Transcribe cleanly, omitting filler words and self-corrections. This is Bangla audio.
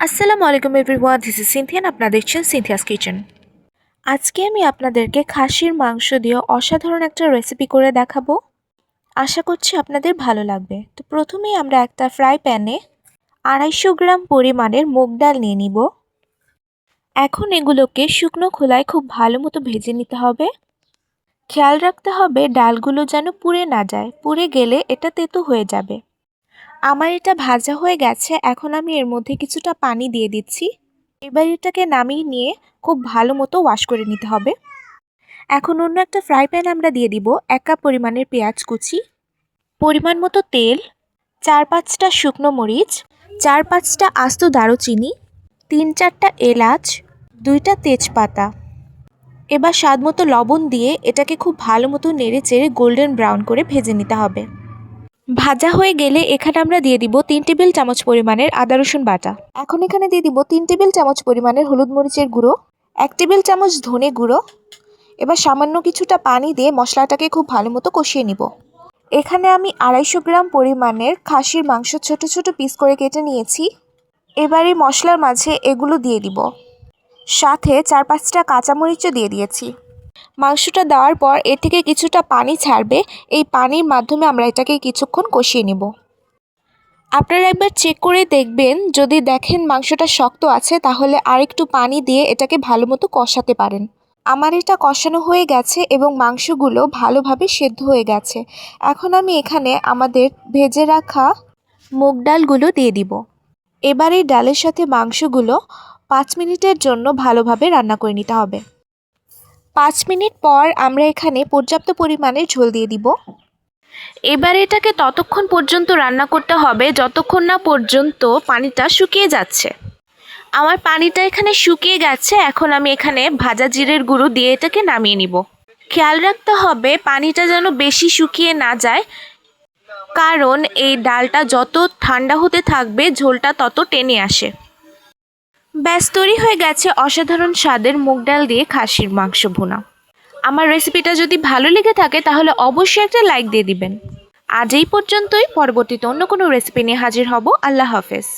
আসসালামু আলাইকুম এভরিওয়ান, দিস ইজ সিনথিয়া, আপনারা দেখছেন সিনথিয়াস কিচেন। আজকে আমি আপনাদেরকে খাসির মাংস দিয়ে অসাধারণ একটা রেসিপি করে দেখাবো। আশা করছি আপনাদের ভালো লাগবে। তো প্রথমেই আমরা একটা ফ্রাই প্যানে 250 গ্রাম পরিমাণের মুগ ডাল নিয়ে নিব। এখন এগুলোকে শুকনো খোলায় খুব ভালো মতো ভেজে নিতে হবে। খেয়াল রাখতে হবে ডালগুলো যেন পুড়ে না যায়, পুড়ে গেলে এটা তেতো হয়ে যাবে। আমার এটা ভাজা হয়ে গেছে, এখন আমি এর মধ্যে কিছুটা পানি দিয়ে দিচ্ছি। এবার এটাকে নামিয়ে নিয়ে খুব ভালো মতো ওয়াশ করে নিতে হবে। এখন অন্য একটা ফ্রাই প্যান আমরা দিয়ে দিব 1 কাপ পরিমাণের পেঁয়াজ কুচি, পরিমাণ মতো তেল, 4-5টা শুকনো মরিচ, 4-5টা আস্ত দারুচিনি, 3-4টা এলাচ, 2টা তেজপাতা। এবার স্বাদ মতো লবণ দিয়ে এটাকে খুব ভালো মতো নেড়ে চেড়ে গোল্ডেন ব্রাউন করে ভেজে নিতে হবে। ভাজা হয়ে গেলে এখানে আমরা দিয়ে দিব 3 টেবিল চামচ পরিমাণের আদা রসুন বাটা। এখন এখানে দিয়ে দিব 3 টেবিল চামচ পরিমাণের হলুদ মরিচের গুঁড়ো, 1 টেবিল চামচ ধনে গুঁড়ো। এবার সামান্য কিছুটা পানি দিয়ে মশলাটাকে খুব ভালো মতো কষিয়ে নিব। এখানে আমি 250 গ্রাম পরিমাণের খাসির মাংস ছোট ছোট পিস করে কেটে নিয়েছি। এবার এই মশলার মাঝে এগুলো দিয়ে দিব, সাথে 4-5টা কাঁচামরিচও দিয়ে দিয়েছি। মাংসটা দেওয়ার পর এর থেকে কিছুটা পানি ছাড়বে, এই পানির মাধ্যমে আমরা এটাকে কিছুক্ষণ কষিয়ে নিব। আপনারা একবার চেক করে দেখবেন, যদি দেখেন মাংসটা শক্ত আছে তাহলে আরেকটু পানি দিয়ে এটাকে ভালো মতো কষাতে পারেন। আমার এটা কষানো হয়ে গেছে এবং মাংসগুলো ভালোভাবে সেদ্ধ হয়ে গেছে। এখন আমি এখানে আমাদের ভেজে রাখা মুগ ডালগুলো দিয়ে দিব। এবার এই ডালের সাথে মাংসগুলো 5 মিনিটের জন্য ভালোভাবে রান্না করে নিতে হবে। 5 মিনিট পর আমরা এখানে পর্যাপ্ত পরিমাণে ঝোল দিয়ে দিব। এবার এটাকে ততক্ষণ পর্যন্ত রান্না করতে হবে যতক্ষণ না পর্যন্ত পানিটা শুকিয়ে যাচ্ছে। আমার পানিটা এখানে শুকিয়ে গেছে। এখন আমি এখানে ভাজা জিরের গুঁড়ো দিয়ে এটাকে নামিয়ে নিব। খেয়াল রাখতে হবে পানিটা যেন বেশি শুকিয়ে না যায়, কারণ এই ডালটা যত ঠান্ডা হতে থাকবে ঝোলটা তত টেনে আসে। ব্যাস, তৈরি হয়ে গেছে অসাধারণ স্বাদের মুগ ডাল দিয়ে খাসির মাংস ভুনা। আমার রেসিপিটা যদি ভালো লেগে থাকে তাহলে অবশ্যই একটা লাইক দিয়ে দিবেন। আজ এই পর্যন্তই, পরবর্তীতে অন্য কোনো রেসিপি নিয়ে হাজির হব। আল্লাহ হাফেজ।